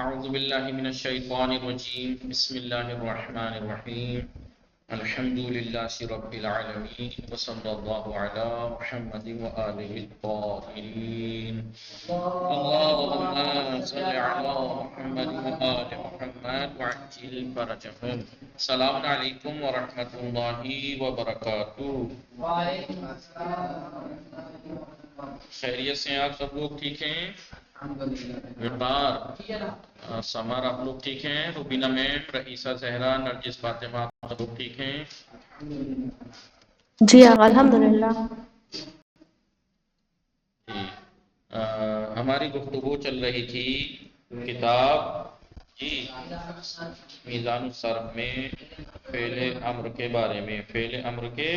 اعوذ باللہ من الشیطان الرجیم بسم اللہ الرحمن الرحیم الحمد للہ رب العالمین وصلی اللہ علی محمد وآلہ الطاہرین اللہم صل علی محمد وآل محمد وعجل فرجهم. السلام علیکم ورحمۃ اللہ وبرکاتہ. وعلیکم السلام. خیریت سے آپ سب لوگ ٹھیک ہیں؟ الحمدللہ. سمر آپ لوگ ٹھیک ہیں؟ روبینہ میم، رئیسہ زہرا، نرجس فاطمہ آپ سب لوگ ٹھیک ہیں؟ جی الحمدللہ. جی ہماری گفتگو چل رہی تھی کتاب جی میزان الصرف میں فعل امر کے بارے میں. فعل امر کے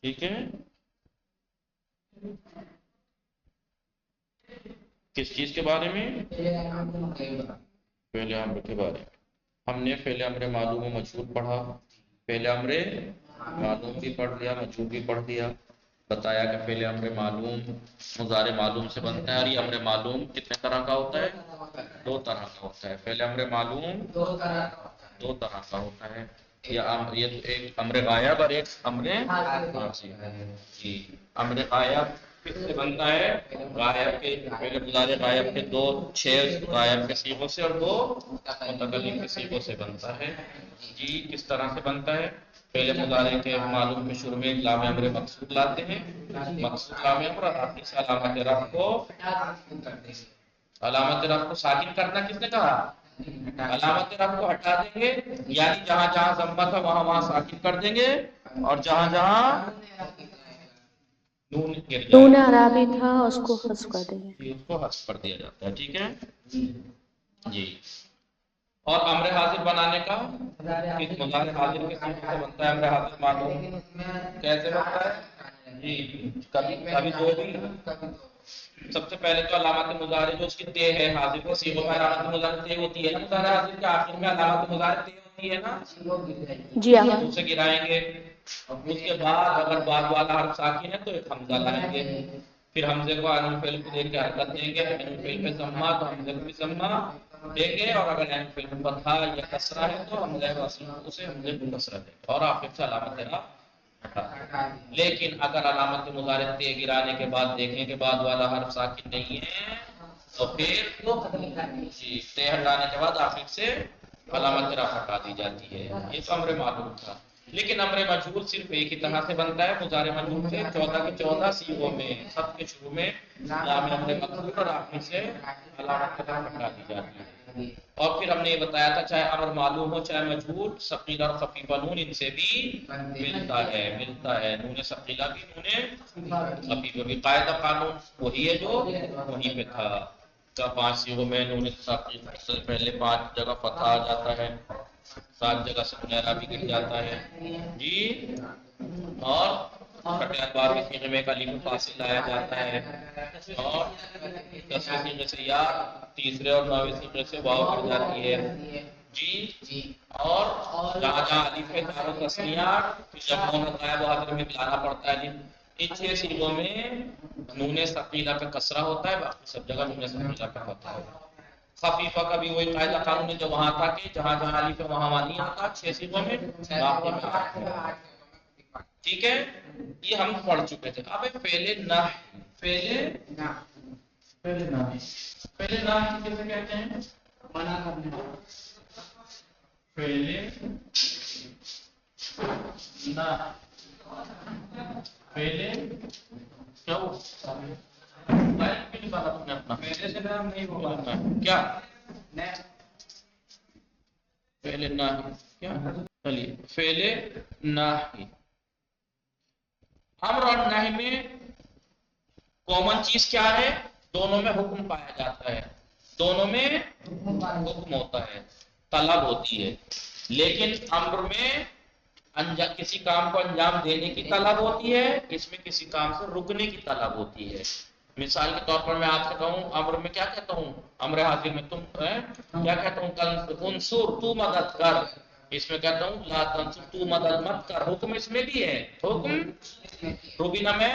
ٹھیک ہے، کس چیز کے بارے میں؟ فعل امر کے بارے میں. ہم نے فعل امر معلوم و مجہول پڑھا، فعل امر معلوم بھی پڑھ لیا، مجہول بھی پڑھ لیا. بتایا کہ فعل امر معلوم مضارع معلوم سے بنتا ہے، اور یہ امر معلوم کتنے طرح کا ہوتا ہے؟ دو طرح کا ہوتا ہے. فعل امر معلوم دو طرح کا ہوتا ہے. یہ تو ایک امر غائب اور ایک امر حاضر ہے. جی امر غائب کس سے بنتا ہے؟ غائب کے پہلے مضارع غائب کے چھ غائب کے صیغوں سے اور دو متکلم کے صیغوں سے بنتا ہے. جی کس طرح سے بنتا ہے؟ پہلے مضارع کے معلوم کے شروع میں لام امر مقصود لاتے ہیں، مقصود لام امر، اور آخر سے علامت رفع کو ساکن کرنا کس نے کہا؟ علامت رفع کو ہٹا دیں گے، یعنی جہاں جہاں ضمہ تھا وہاں وہاں ساکن کر دیں گے، اور جہاں جہاں نون گر جائے نون عربی تھا اس کو حذف کر دیں گے. اس کو حذف کر دیا جاتا ہے. ٹھیک ہے جی. اور امر حاضر بنانے کا مضارع حاضر کے صیغے سے بنتا ہے. امر حاضر معلوم کیسے بنتا ہے؟ جی کبھی دو بھی. سب سے پہلے تو علامت مضارع جو اس کی تے ہے، حاضر کے صیغوں میں علامت مضارع تے ہوتی ہے نا، مضارع حاضر کے آخر میں علامت مضارع تے ہوتی ہے نا، جی آقا. اسے گرائیں گے. اس کے بعد اگر بعد والا حرف ساکن ہے تو ایک حمزہ لائیں گے، پھر حمزے کو عین الفعل کو دیکھ کے حرکت دیں گے. عین الفعل پہ ضمہ تو حمزے کو بھی ضمہ دیں گے، اور اگر عین الفعل پہ فتحہ یا کسرہ ہے تو حمزہ اسے حمزے کو کسرہ دیں گے، اور آخر سے علامت رفع ہٹا. لیکن اگر علامت مضارع تے گرانے کے بعد دیکھیں کہ بعد والا حرف ساکن نہیں ہے تو پھر جی تے ہٹانے کے بعد آخر سے علامت رفع ہٹا دی جاتی ہے. یہ تو امر معلوم تھا. لیکن امر مجہول صرف ایک ہی طرح سے بنتا ہے، مضارع مجہول کے 14 کے 14 صیغوں میں. سب کے شروع میں لام امر مقصور اور آخر سے علامت رفع ہٹا دی جاتی ہے. اور پھر ہم نے یہ بتایا تھا چاہے امر معلوم ہو چاہے مجہول، ثقیل اور خفیف نون ان سے بھی ملتا ہے. نون ثقیلہ بھی نون خفیفہ بھی. قاعدہ قانون وہی ہے جو وہیں پہ تھا. 5 صیغوں میں نون ثقیلہ سے پہلے 5 جگہ فتح آ جاتا ہے، 7 جگہ سے نون عربی گر جاتا ہے جی. اور چھٹے ادوار کے صیغے میں ایک الف فاصل لایا جاتا ہے، اور 10ویں صیغے سے یا، تیسرے اور 9ویں صیغے سے واو گر جاتی ہے جی. اور جہاں جہاں الف ہے دار و تثنیہ جب نون غائب و حاضر میں ملانا پڑتا ہے. ان 6 صیغوں میں نون ثقیلہ پہ کسرہ ہوتا ہے، باقی سب جگہ نون ثقیلہ پہ فتح ہوتا ہے. خفیفہ کا بھی وہی قاعدہ قانون ہے جو وہاں تھا کہ جہاں جہاں الف ہے وہاں وہاں نہیں آتا 6 صیغوں میں، باقی میں آتا ہے. ٹھیک ہے یہ ہم پڑھ چکے تھے. اب فعل نحو کسے کہتے ہیں؟ منع کرنا. فعل نحو فعل کیا ہو میرے سے نام نہیں ہوگا کیا فعل نحو کیا؟ چلیے فعل نحو امر اور نہی میں کامن چیز کیا ہے؟ دونوں میں حکم پایا جاتا ہے، دونوں میں حکم ہوتا ہے، طلب ہوتی ہے. لیکن امر میں کسی کام کو انجام دینے کی طلب ہوتی ہے، اس میں کسی کام سے رکنے کی طلب ہوتی ہے. مثال کے طور پر میں آپ سے کہوں امر میں کیا کہتا ہوں؟ امر حاضر میں تم کیا کہتا ہوں؟ انصر تو مدد کر. اس میں کہتا ہوں لا تنصر تو مدد مت کر. حکم اس میں بھی ہے. حکم روبینہ میں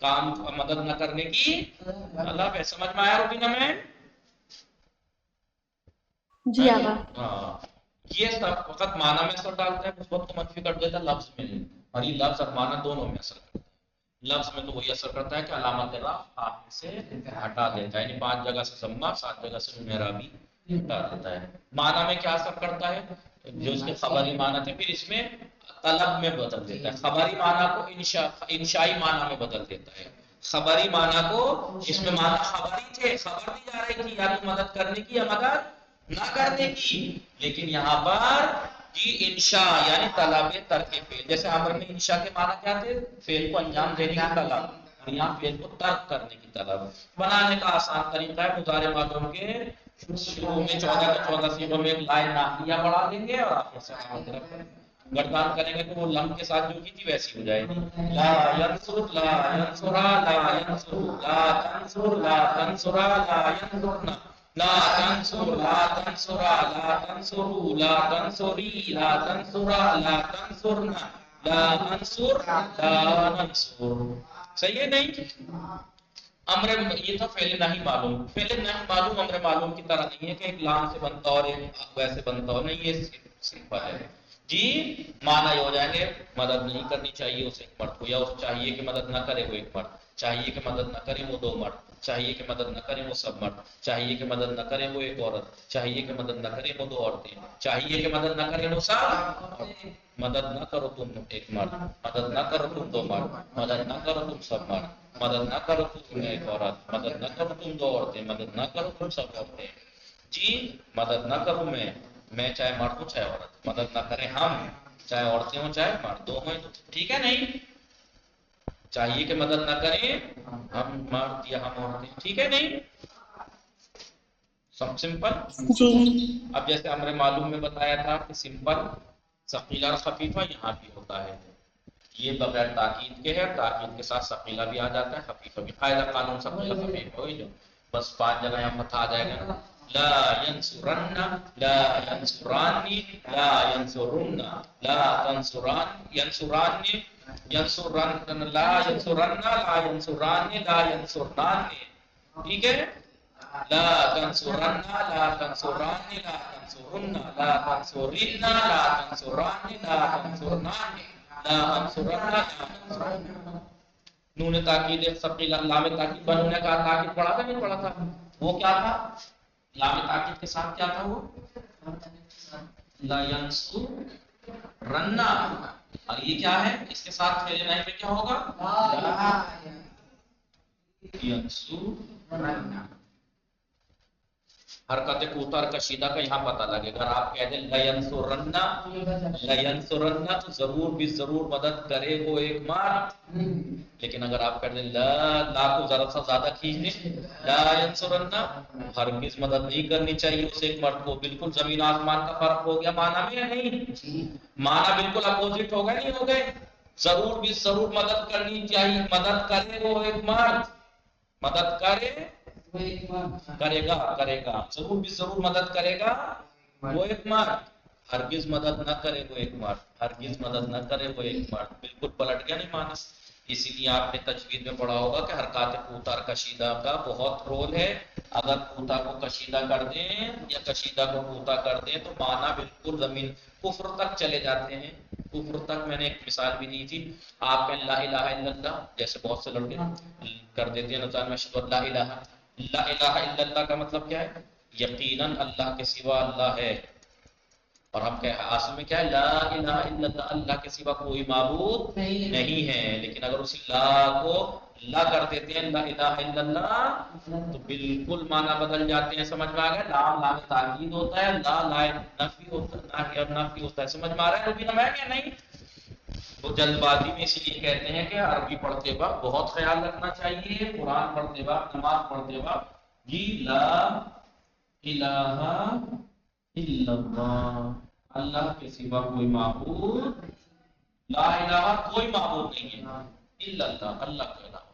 کام مدد نہ کرنے کی طلب ہے. سمجھ میں آیا روبینہ میں؟ جی آقا. ہاں یہ سب وقت معنی میں اثر ڈالتا ہے، مثبت کو منفی کر دیتا ہے لفظ میں، اور یہ لفظ اور معنی دونوں میں اثر کرتا ہے. لفظ میں تو وہی اثر کرتا ہے کہ علامت رفع آخر سے ہٹا دیتا ہے، یعنی 5 جگہ سے ضمہ 7 جگہ سے نون اعرابی ہٹا دیتا ہے. معنی میں کیا اثر کرتا ہے؟ جو اس کے خبری معنی تھے پھر اس میں طلب میں بدل دیتا ہے. خبری معنی کو انشائی معنی میں بدل دیتا ہے. خبری معنی کو اس میں معنی خبری تھے، خبر دی جا رہی تھی یا تو مدد کرنے کی یا مدد نہ کرنے کی، لیکن یہاں پر جی انشاء یعنی طلب ترک فعل. جیسے امر میں انشاء کے معنی کیا تھے؟ فعل کو انجام دینے کی طلب، اور یہاں فعل کو ترک کرنے کی طلب. بنانے کا آسان طریقہ ہے مضارع معلوم کے شروع میں 14 کے 14 صیغوں میں ایک لائن ناحیہ بڑھا دیں گے اور آخر سے گردان کریں گے تو وہ لم کے ساتھ جو کی تھی ویسی ہو جائے گی. لا ینصر لا ینصرا لا ینصر لا تنصر لا تنصرا لا ینصرنا لا تنصر لا تنصرا لا تنصروا لا تنصری لا تنصرا لا تنصرنا لا انصر لا ننصر. صحیح ہے نہیں؟ امر یہ تو فعل نہیں معلوم. فعل نہیں معلوم امر معلوم کی طرح نہیں ہے کہ ایک لام سے بنتا اور ایک ویسے بنتا ہو، نہیں، یہ سمپل ہے جی. معنی ہو جائیں گے مدد نہیں کرنی چاہیے اسے ایک مرد کو، یا اس چاہیے کہ مدد نہ کرے وہ ایک مرد، چاہیے کہ مدد نہ کرے وہ 2 مرد، چاہیے کہ مدد نہ کرے وہ سب مرد، چاہیے کہ مدد نہ کرے وہ ایک عورت، چاہیے کہ مدد نہ کرے وہ 2 عورتیں، چاہیے کہ مدد نہ کرے وہ سب. مدد نہ کرو تم ایک مرد، مدد نہ کرو تم 2 مرد، مدد نہ کرو تم سب مرد، مدد نہ کرو تم ایک عورت، مدد نہ کرو تم 2 عورتیں، مدد نہ کرو تم سب عورتیں جی. مدد نہ کروں میں چاہے مرد ہوں چاہے عورت، مدد نہ کریں ہم چاہے عورتیں ہوں چاہے مرد ہوں، تو ٹھیک ہے نہیں؟ چاہیے کہ مدد نہ کریں ہم مرد یا ہم عورتیں، ٹھیک ہے نہیں؟ سب سمپل جی. اب جیسے امر معلوم میں بتایا تھا کہ سمپل ثقیلہ اور خفیفہ یہاں بھی ہوتا ہے. یہ بغیر تاکید کے ہے، تاکید کے ساتھ ثقیلہ بھی آ جاتا ہے خفیفہ بھی. قاعدہ قانون ثقیلہ خفیف ہوئی جو بس 5 جگہ یہاں فتح آ جائے گا نا. لا ینصرن لا ینصرانی لا ینصرن لا تنصران ینصران ینصرن لا ینصرن لا ینصران لا ینصرنان. ٹھیک ہے؟ لا تنصرن لا تنصران لا تنصرن لا تنصرن لا تنصران لا تنصرنان لا انصرن لا انصرن. نون تاکید ثقیلہ لام تاکید بنو نے کہا تاکید پڑھا تھا نہیں پڑھا تھا؟ وہ کیا تھا؟ لام تاکید کے ساتھ کیا تھا وہ؟ لا ینصرن. اور یہ کیا ہے؟ اس کے ساتھ فعل نہیں میں کیا ہوگا؟ ینصرن. حرکت کوتا اور کشیدہ کا یہاں پتہ لگے. اگر آپ کہہ دیں لینصرن لینصرن تو ضرور بھی ضرور مدد کرے وہ ایک مرد، لیکن اگر آپ کہہ دیں لا کو ذرا سا زیادہ کھینچ دیں لا ینصرن ہرگز مدد نہیں کرنی چاہیے اس ایک مرد کو. بالکل زمین آسمان کا فرق ہو گیا معنی میں یا نہیں؟ معنی بالکل اپوزٹ ہو گئے نہیں ہو گئے؟ ضرور بھی ضرور مدد کرنی چاہیے، مدد کرے وہ ایک مرد، مدد کرے کرے گا ضرور بھی ضرور مدد کرے گا وہ ایک مرد، ہرگز مدد نہ کرے وہ ایک مرد، ہرگز مدد نہ کرے وہ ایک مرد. بالکل پلٹ گیا نہیں مانس. اسی لیے آپ نے تجوید میں پڑھا ہوگا کہ حرکات کوتا اور کشیدہ کا بہت رول ہے. اگر کوتا کو کشیدہ کر دیں یا کشیدہ کو کوتا کر دیں تو معنی بالکل زمین کفر تک چلے جاتے ہیں. کفر تک میں نے ایک مثال بھی دی تھی. آپ کہیں لا الہ الا اللہ، جیسے بہت سے لڑکے کر دیتے ہیں نظام میں اشہد لا الہ. لا الہ الا اللہ کا مطلب کیا ہے؟ یقیناً اللہ کے سوا اللہ ہے. اور ہم کہہ اصل میں کیا ہے؟ لا الہ الا اللہ، اللہ کے سوا کوئی معبود نہیں ہے. لیکن اگر اسی لا کو لا کر دیتے ہیں لا الہ الا اللہ تو بالکل معنی بدل جاتے ہیں. سمجھ میں آ گیا؟ لام لام تاکید ہوتا ہے، لا لا نفی ہوتا ہے، نفی ہوتا ہے. سمجھ میں آ رہا ہے روبینہ میں کیا نہیں؟ وہ جلد بازی میں اسی لیے کہتے ہیں کہ عربی پڑھتے وقت بہت خیال رکھنا چاہیے. قرآن پڑھتے وقت، نماز پڑھتے وقت جی لا الہ الا اللہ، اللہ کے سوا کوئی معبود، لا الہ کوئی معبود نہیں ہے الا اللہ، اللہ کے علاوہ،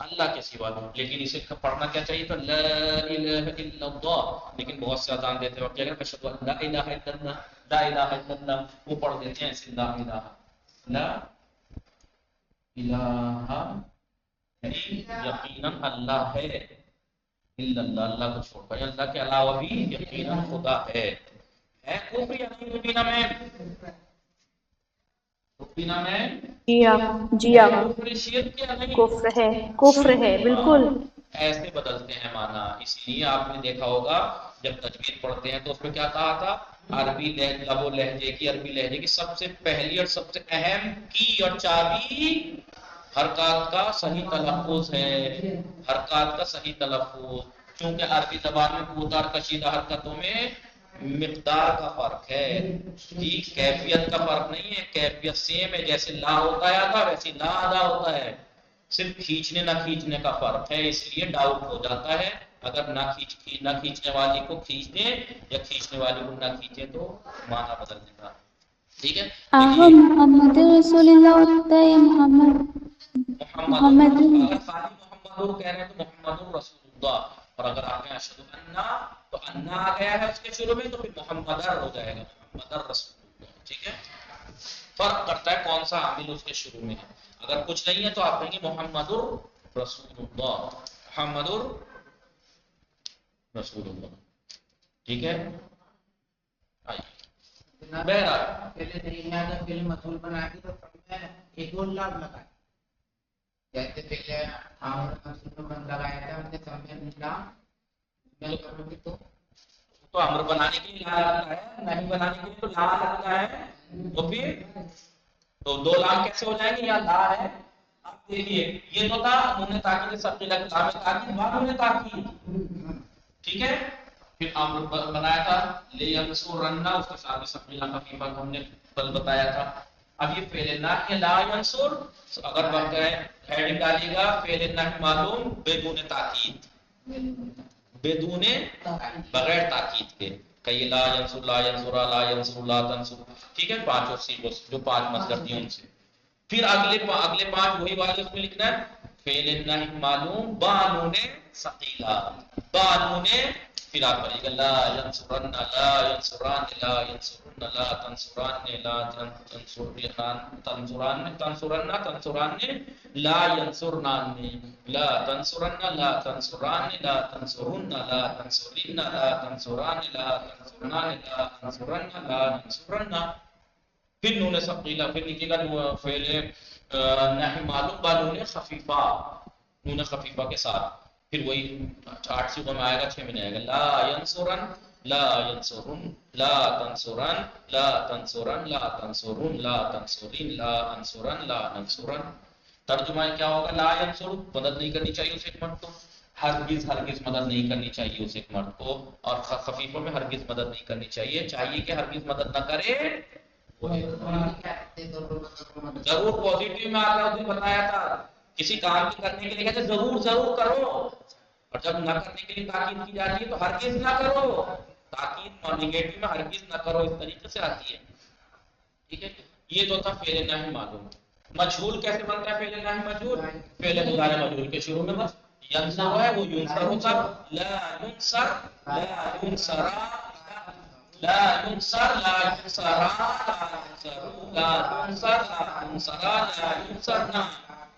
اللہ کے سوا. لیکن اسے پڑھنا کیا چاہیے تو لا الہ الا اللہ. لیکن بہت سے اذان دیتے وقت کیا کہتے ہیں؟ اشہد ان لا الہ الا اللہ، لا الہ الا اللہ. وہ پڑھ دیتے ہیں ایسے لا الہ لا الہ یقیناً اللہ ہے، الا اللہ، اللہ کو چھوڑ کر، اللہ کے علاوہ بھی یقیناً خدا ہے کفر یا نہیں مبینہ میں؟ مبینہ میں جی آقا، جی آقا، کفر شرک یا نہیں؟ کفر ہے بالکل۔ ایسے بدلتے ہیں معنی، اسی لیے آپ نے دیکھا ہوگا جب تجوید پڑھتے ہیں تو اس میں کیا کہا تھا، عربی لب و لہجے کی، عربی لہجے کی سب سے پہلی اور سب سے اہم کی اور چابی حرکات کا صحیح تلفظ ہے، حرکات کا صحیح تلفظ، کیونکہ عربی زبان میں کوتاہ اور کشیدہ حرکتوں میں مقدار کا فرق ہے، ٹھیک، کیفیت کا فرق نہیں ہے، کیفیت سیم ہے، جیسے لا ہوتا ہے ادا ویسے لا ادا ہوتا ہے، صرف کھینچنے نہ کھینچنے کا فرق ہے، اس لیے ڈاؤٹ ہو جاتا ہے اگر نہ کھینچنے والی کو کھینچ دیں یا کھینچنے والی کو نہ کھینچے تو معنی بدل دیتا، ٹھیک ہے۔ محمد رسول اللہ ہوتا ہے یا محمد محمد اگر خالی محمد کہہ رہے ہیں تو محمد رسول اللہ، اور اگر آپ کہیں اشہد ان تو انا آ گیا ہے اس کے شروع میں تو پھر محمد ہو جائے گا، محمد رسول اللہ، ٹھیک ہے۔ فرق کرتا ہے کون سا عامل اس کے شروع میں ہے، اگر کچھ نہیں ہے تو آپ کہیں گے محمد رسول اللہ، محمد رسول اللہ، ٹھیک ہے۔ بہرحال پہلے نہیں آیا تو فلم مطلوب بنا کے تو ایک اور لفظ لگا، جیسے پہلے لگایا تھا ان کے سامنے تو امر بنانے کے لیے لا لگتا ہے، نہیں بنانے کے لیے تو لا لگتا ہے، تو پھر تو دو لام کیسے ہو جائیں گے، یا لا ہے، اب دیکھیے یہ تو تھا انہوں نے تاکید سب کے لگ لام تاکید بعد انہوں نے تاکید، ٹھیک ہے، پھر امر بنایا تھا لے ینصرن، اس کے ساتھ سب ملا خفیفہ ہم نے کل بتایا تھا۔ اب یہ فعل ناحیہ لا ینصر، اگر وقت ہے ہیڈنگ ڈالیے گا فعل ناحیہ معلوم بدون تاکید، بدون بغیر تاکید کے، کہ لا ینصر لا ینصر لا ینصر لا تنصر، ٹھیک ہے، پانچوں سیغوں جو پانچ مصدر تھی ان سے، پھر اگلے پانچ وہی والے اس میں لکھنا ہے فعل ناحیہ معلوم بانون ثقیلہ، بانون، پھر آپ کریے گا لا ینصرن لا ینصران لا ینصرن لا تنصران لا تنصران تنصران تنصرن تنصران لا ینصرنان لا تنصرن لا تنصران لا تنصرن لا تنصرن لا تنصران لا تنصرنان لا تنصرن لا تنصرن، پھر نون ثقیلہ، پھر لکھے گا فعل نحو معلوم بانون خفیفہ، نون خفیفہ کے ساتھ، پھر وہی 8 صیغوں میں آئے گا، 6 میں نہیں آئے گا، لا ینصرن لا ینصرن لا تنصرن لا تنصرن لا تنصرن لا تنصرن لا انصرن لا ننصرن۔ ترجمہ کیا ہوگا، لا ینصر مدد نہیں کرنی چاہیے اسے ایک مرد کو، ہرگز مدد نہیں کرنی چاہیے اسے ایک مرد کو، اور خفیفوں میں ہرگز مدد نہیں کرنی چاہیے، چاہیے کہ ہرگز مدد نہ کرے، ضرور پوزیٹو میں آپ نے بتایا تھا کسی کام کی کرنے کے لیے کہتے ضرور ضرور کرو، اور جب نہ کرنے کے لیے تاکید کی جاتی ہے تو ہرگز نہ کرو، تاکید نیگیٹو میں ہرگز نہ کرو اس طریقے سے آتی ہے، ٹھیک ہے۔ یہ تو تھا فعل ناحی معلوم۔ مجہول کیسے بنتا ہے فعل ناحی مجہول، فعل مضارع مجہول کے شروع میں بس ینصر ہے وہ ینصر ہوتا، لا ینصر لا ینصرا لا ینصر لا ینصرا لا ینصر لا ینصرا لا ینصرنا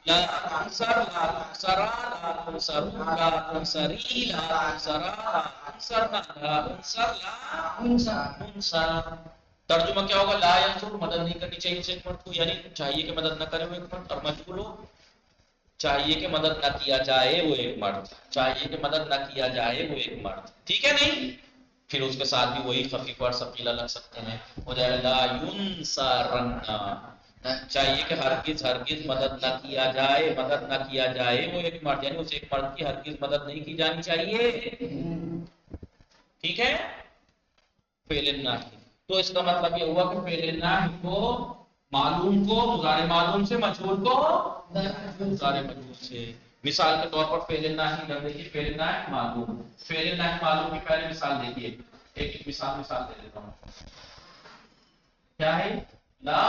لا تنصر لا تنصرا لا تنصروا لا تنصری لا تنصرا لا تنصرنا لا تنصر لا تنصر۔ ترجمہ کیا ہوگا، لا ینصر مدد نہیں کرنی چاہیے اسے ایک مرد کو، یعنی چاہیے کہ مدد نہ کرے وہ ایک مرد، اور مجبور ہو چاہیے کہ مدد نہ کیا جائے وہ ایک مرد، چاہیے کہ مدد نہ کیا جائے وہ ایک مرد، ٹھیک ہے نہیں، پھر اس کے ساتھ بھی وہی خفیفہ اور ثقیلہ لگ سکتے ہیں، ہو جائے لا ینصرن، چاہیے کہ ہرگز مدد نہ کیا جائے، مدد نہ کیا جائے وہ ایک مرد، یعنی اس ایک مرد کی ہرگز مدد نہیں کی جانی چاہیے، ٹھیک ہے۔ فعل ناحی، تو اس کا مطلب یہ ہوا کہ فعل ناحی کو معلوم کو مضارع معلوم سے، مجہول کو مضارع مجہول سے، مثال کے طور پر فعل ناحی لگ دیکھیے، فعل ناحی معلوم، فعل ناحی معلوم کی پہلے مثال دیکھیے، ایک مثال دے دیتا ہوں، کیا ہے، لا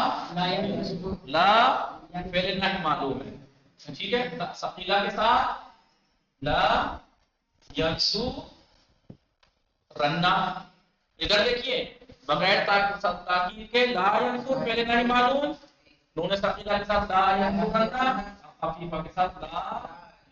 فعل ناحی معلوم ہے، ٹھیک ہے، ثقیلہ کے ساتھ لا ینصرن، ادھر دیکھیے بغیر تاکید کے لا ینصر فعل ناحی معلوم، نون ثقیلہ کے ساتھ لا ینصرن، خفیفہ کے ساتھ لا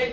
1